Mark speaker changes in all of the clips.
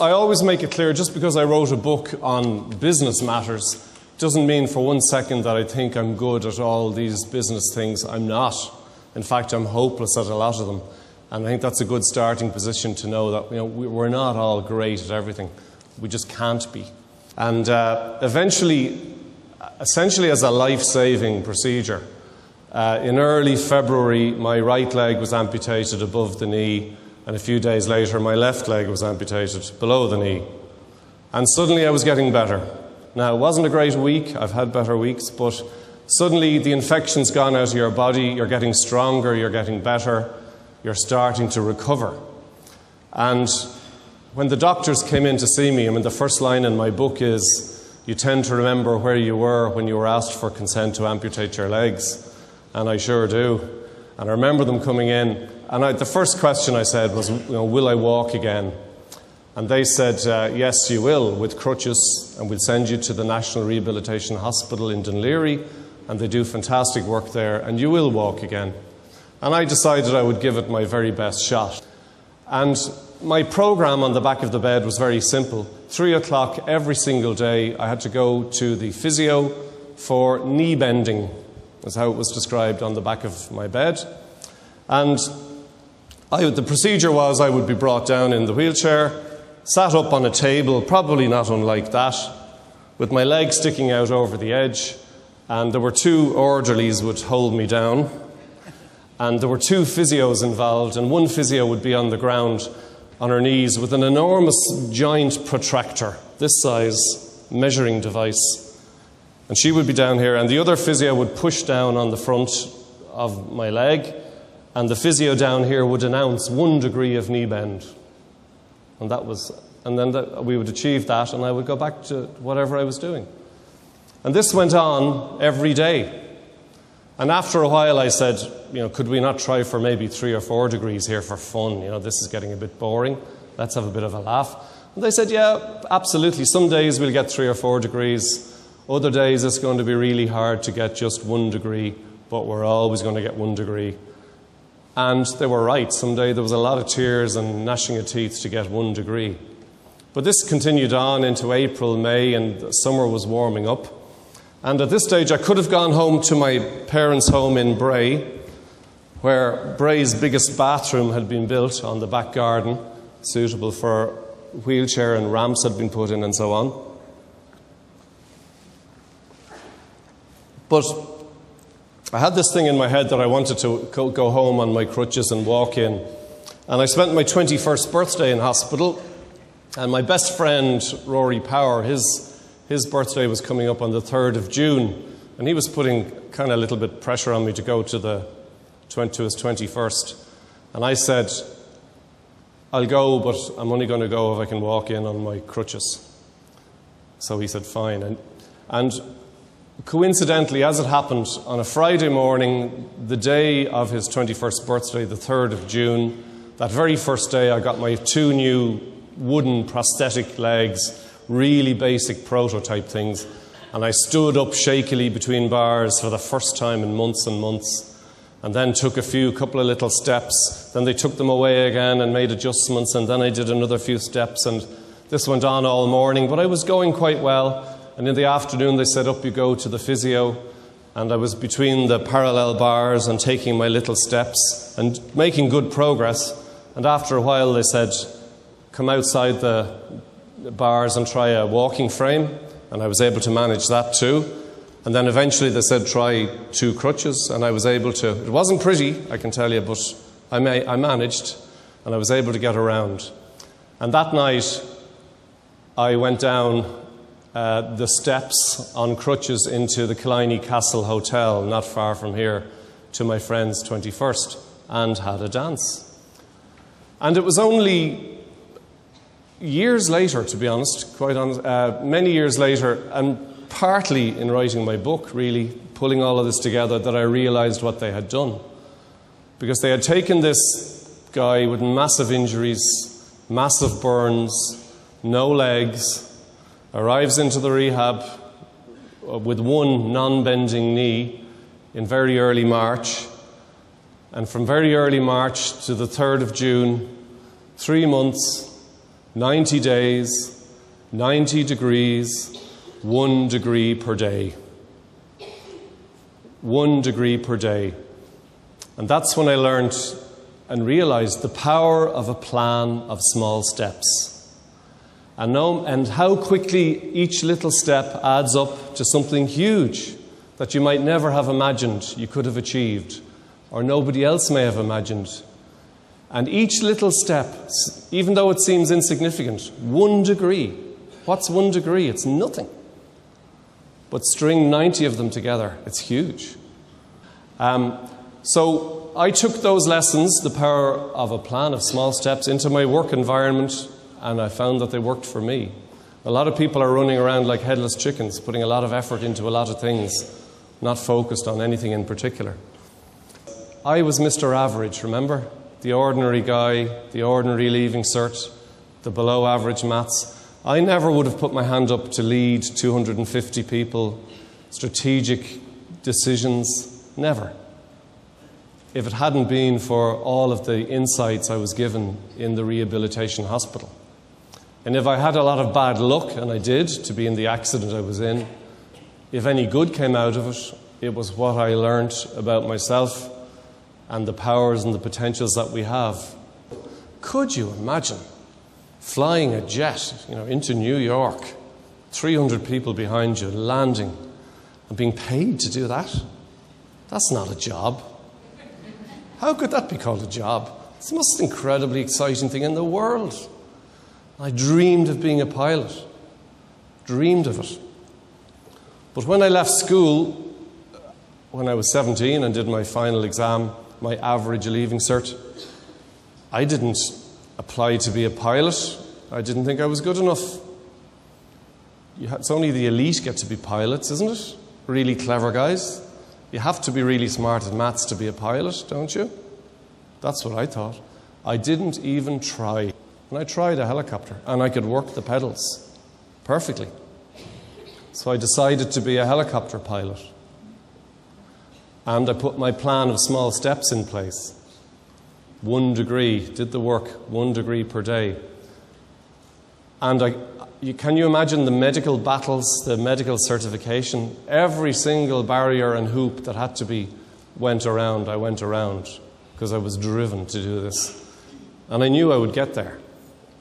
Speaker 1: I always make it clear, just because I wrote a book on business matters doesn't mean for one second that I think I'm good at all these business things. I'm not. In fact, I'm hopeless at a lot of them. And I think that's a good starting position to know that we're not all great at everything. We just can't be. And essentially as a life-saving procedure, in early February, my right leg was amputated above the knee, and a few days later, my left leg was amputated below the knee. And suddenly I was getting better. Now, it wasn't a great week. I've had better weeks, but suddenly the infection's gone out of your body. You're getting stronger. You're getting better. You're starting to recover. And when the doctors came in to see me, the first line in my book is, you tend to remember where you were when you were asked for consent to amputate your legs. And I sure do. And I remember them coming in, and the first question I said was, will I walk again? And they said, yes, you will, with crutches, and we'll send you to the National Rehabilitation Hospital in Dún Laoghaire, and they do fantastic work there, and you will walk again. And I decided I would give it my very best shot. And my program on the back of the bed was very simple. 3 o'clock every single day, I had to go to the physio for knee bending, is how it was described on the back of my bed. And the procedure was I would be brought down in the wheelchair, sat up on a table, probably not unlike that, with my legs sticking out over the edge, and there were 2 orderlies would hold me down, and there were 2 physios involved, and one physio would be on the ground on her knees with an enormous joint protractor, this size, measuring device. And she would be down here, and the other physio would push down on the front of my leg, and the physio down here would announce 1 degree of knee bend. And then we would achieve that, and I would go back to whatever I was doing. And this went on every day. And after a while I said, could we not try for maybe 3 or 4 degrees here for fun? This is getting a bit boring. Let's have a bit of a laugh. And they said, yeah, absolutely. Some days we'll get 3 or 4 degrees. Other days it's going to be really hard to get just 1 degree, but we're always going to get 1 degree. And they were right. Someday there was a lot of tears and gnashing of teeth to get 1 degree. But this continued on into April, May, and summer was warming up. And at this stage I could have gone home to my parents' home in Bray, where Bray's biggest bathroom had been built on the back garden, suitable for wheelchair, and ramps had been put in and so on. But I had this thing in my head that I wanted to go home on my crutches and walk in. And I spent my 21st birthday in hospital. And my best friend, Rory Power, his birthday was coming up on the 3rd of June. And he was putting kind of a little bit pressure on me to go to his 21st. And I said, I'll go, but I'm only going to go if I can walk in on my crutches. So he said, fine. And coincidentally, as it happened, on a Friday morning, the day of his 21st birthday, the 3rd of June, that very first day I got my 2 new wooden prosthetic legs, really basic prototype things, and I stood up shakily between bars for the first time in months and months, and then took a couple of little steps. Then they took them away again and made adjustments, and then I did another few steps, and this went on all morning, but I was going quite well. And in the afternoon they said, up you go to the physio, and I was between the parallel bars and taking my little steps and making good progress. And after a while they said, come outside the bars and try a walking frame, and I was able to manage that too. And then eventually they said, try 2 crutches, and I was able to. It wasn't pretty, I can tell you, but I managed, and I was able to get around. And that night I went down the steps on crutches into the Killiney Castle Hotel, not far from here, to my friend's 21st, and had a dance. And it was only years later, to be honest, quite honest, many years later, and partly in writing my book, really, pulling all of this together, that I realized what they had done. Because they had taken this guy with massive injuries, massive burns, no legs, arrives into the rehab with 1 non-bending knee in very early March. And from very early March to the 3rd of June, 3 months, 90 days, 90 degrees, 1 degree per day. 1 degree per day. And that's when I learned and realized the power of a plan of small steps. And how quickly each little step adds up to something huge that you might never have imagined you could have achieved, or nobody else may have imagined. And each little step, even though it seems insignificant, 1 degree. What's 1 degree? It's nothing. But string 90 of them together, it's huge. So I took those lessons, the power of a plan of small steps, into my work environment, and I found that they worked for me. A lot of people are running around like headless chickens, putting a lot of effort into a lot of things, not focused on anything in particular. I was Mr. Average, remember? The ordinary guy, the ordinary leaving cert, the below average maths. I never would have put my hand up to lead 250 people, strategic decisions, never. If it hadn't been for all of the insights I was given in the rehabilitation hospital. And if I had a lot of bad luck, and I did, to be in the accident I was in, if any good came out of it, it was what I learned about myself and the powers and the potentials that we have. Could you imagine flying a jet, into New York, 300 people behind you, landing, and being paid to do that? That's not a job. How could that be called a job? It's the most incredibly exciting thing in the world. I dreamed of being a pilot. Dreamed of it. But when I left school, when I was 17 and did my final exam, my average leaving cert, I didn't apply to be a pilot. I didn't think I was good enough. It's only the elite get to be pilots, isn't it? Really clever guys. You have to be really smart at maths to be a pilot, don't you? That's what I thought. I didn't even try. And I tried a helicopter, and I could work the pedals perfectly. So I decided to be a helicopter pilot. And I put my plan of small steps in place. 1 degree, did the work, 1 degree per day. And can you imagine the medical battles, the medical certification? Every single barrier and hoop that had to be I went around, because I was driven to do this. And I knew I would get there.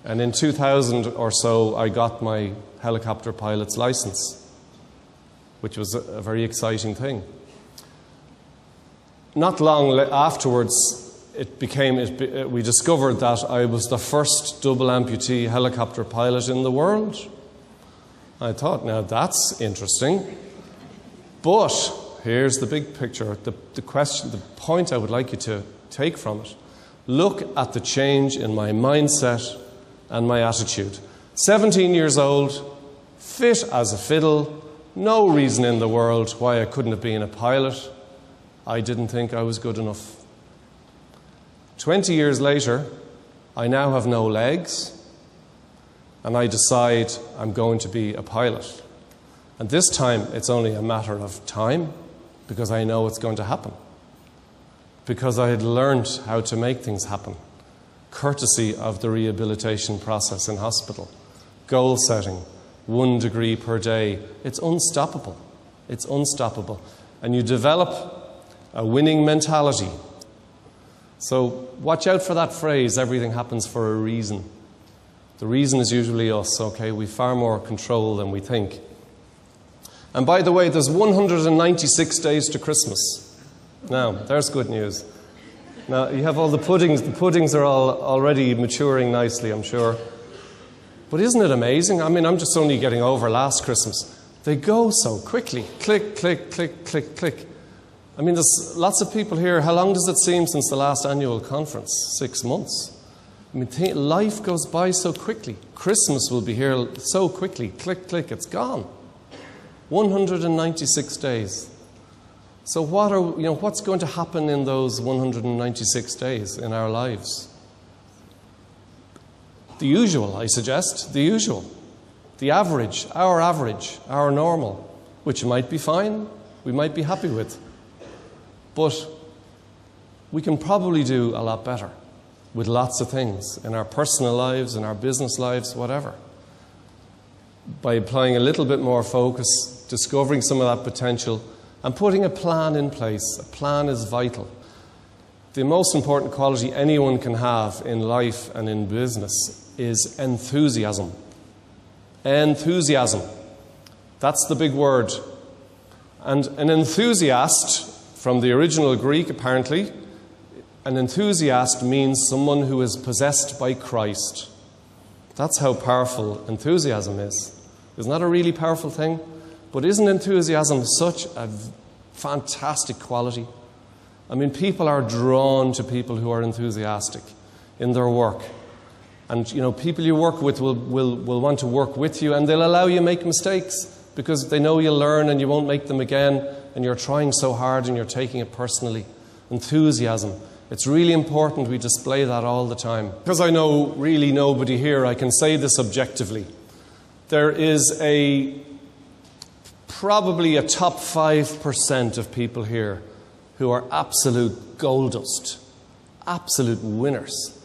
Speaker 1: And in 2000 or so, I got my helicopter pilot's license, which was a very exciting thing. Not long afterwards, we discovered that I was the first double amputee helicopter pilot in the world. I thought, now that's interesting. But here's the big picture, the question, the point I would like you to take from it. Look at the change in my mindset and my attitude. 17 years old, fit as a fiddle, no reason in the world why I couldn't have been a pilot. I didn't think I was good enough. 20 years later, I now have no legs, and I decide I'm going to be a pilot. And this time, it's only a matter of time, because I know it's going to happen. Because I had learned how to make things happen, courtesy of the rehabilitation process in hospital. Goal setting, 1 degree per day. It's unstoppable. It's unstoppable. And you develop a winning mentality. So watch out for that phrase, everything happens for a reason. The reason is usually us, okay? We've far more control than we think. And by the way, there's 196 days to Christmas. Now, there's good news. Now, you have all the puddings. The puddings are all already maturing nicely, I'm sure. But isn't it amazing? I mean, I'm just only getting over last Christmas. They go so quickly. Click, click, click, click, click. I mean, there's lots of people here. How long does it seem since the last annual conference? 6 months. I mean, life goes by so quickly. Christmas will be here so quickly. Click, click, it's gone. 196 days. So what's going to happen in those 196 days in our lives? The usual, I suggest. The usual. The average, our normal, which might be fine, we might be happy with. But we can probably do a lot better. with lots of things, in our personal lives, in our business lives, whatever. By applying a little bit more focus, discovering some of that potential, and putting a plan in place. A plan is vital. The most important quality anyone can have in life and in business is enthusiasm. Enthusiasm. That's the big word. And an enthusiast, from the original Greek apparently, an enthusiast means someone who is possessed by Christ. That's how powerful enthusiasm is. Isn't that a really powerful thing? But isn't enthusiasm such a fantastic quality? I mean, people are drawn to people who are enthusiastic in their work. And, people you work with will want to work with you, and they'll allow you to make mistakes because they know you'll learn and you won't make them again, and you're trying so hard and you're taking it personally. Enthusiasm. It's really important we display that all the time. Because I know really nobody here, I can say this objectively. There is probably a top 5% of people here who are absolute gold dust, absolute winners.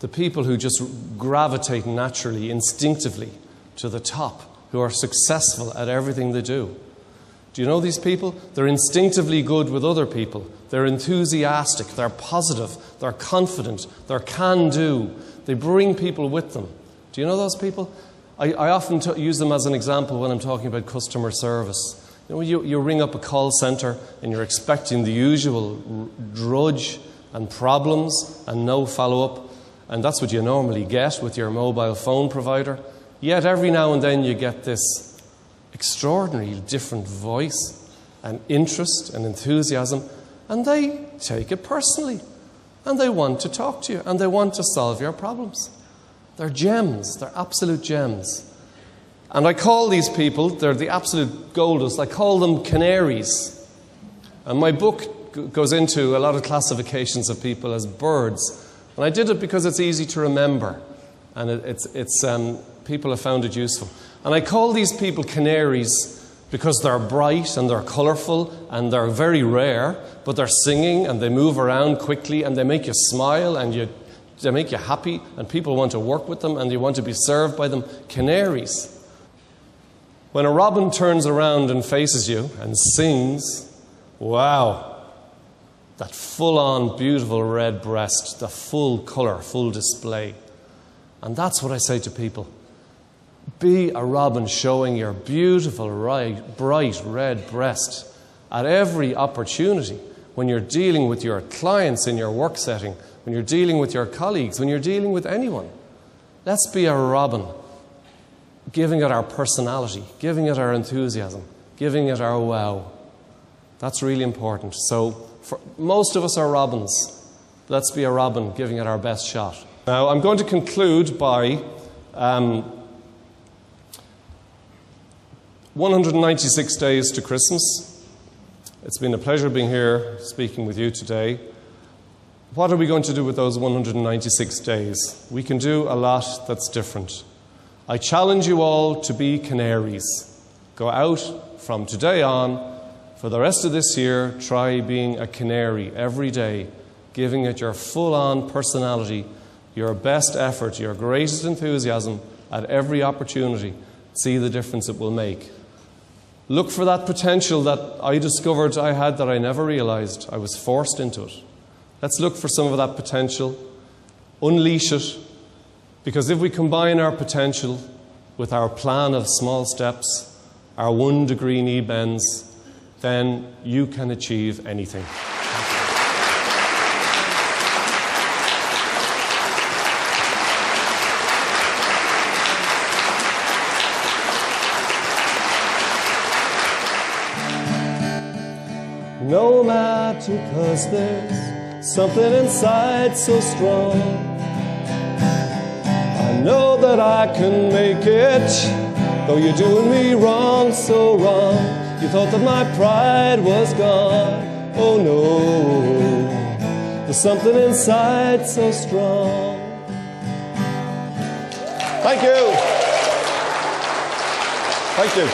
Speaker 1: The people who just gravitate naturally, instinctively to the top, who are successful at everything they do. Do you know these people? They're instinctively good with other people. They're enthusiastic, they're positive, they're confident, they're can-do. They bring people with them. Do you know those people? I often use them as an example when I'm talking about customer service. You ring up a call centre and you're expecting the usual drudge and problems and no follow-up. And that's what you normally get with your mobile phone provider. Yet every now and then you get this extraordinary different voice and interest and enthusiasm, and they take it personally. And they want to talk to you, and they want to solve your problems. They're gems. They're absolute gems. And I call these people, they're the absolute gold dust, I call them canaries. And my book goes into a lot of classifications of people as birds. And I did it because it's easy to remember. And people have found it useful. And I call these people canaries because they're bright and they're colourful and they're very rare, but they're singing and they move around quickly and they make you smile and they make you happy and people want to work with them and you want to be served by them. Canaries. When a robin turns around and faces you and sings, wow, that full-on beautiful red breast, the full colour, full display. And that's what I say to people. Be a robin showing your beautiful, bright red breast at every opportunity when you're dealing with your clients in your work setting, when you're dealing with your colleagues, when you're dealing with anyone. Let's be a robin, giving it our personality, giving it our enthusiasm, giving it our wow. That's really important. So most of us are robins. Let's be a robin, giving it our best shot. Now, I'm going to conclude by 196 days to Christmas. It's been a pleasure being here, speaking with you today. What are we going to do with those 196 days? We can do a lot that's different. I challenge you all to be canaries. Go out from today on. For the rest of this year, try being a canary every day, giving it your full-on personality, your best effort, your greatest enthusiasm at every opportunity. See the difference it will make. Look for that potential that I discovered I had that I never realized. I was forced into it. Let's look for some of that potential, unleash it, because if we combine our potential with our plan of small steps, our 1 degree knee bends, then you can achieve anything. No matter, 'cause there's something inside so strong. I know that I can make it, though you're doing me wrong, so wrong. You thought that my pride was gone. Oh no, there's something inside so strong. Thank you. Thank you.